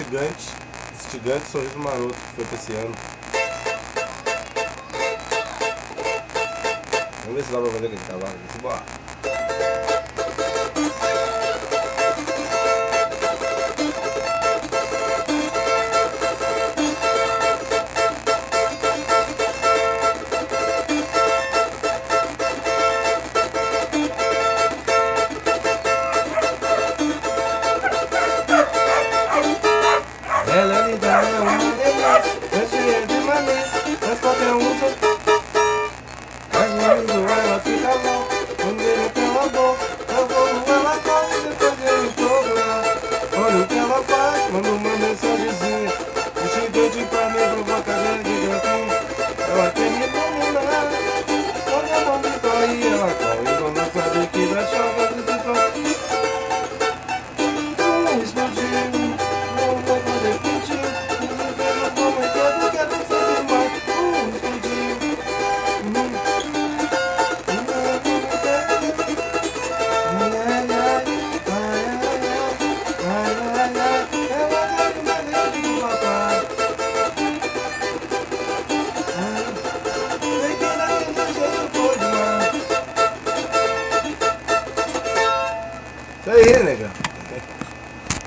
Instigante Sorriso Maroto, que foi pra esse ano. Vamos ver se dá pra fazer aquele cavalo aqui. Bora. Ela lhe dá uma delícia, cheia de maneira, mas qualquer um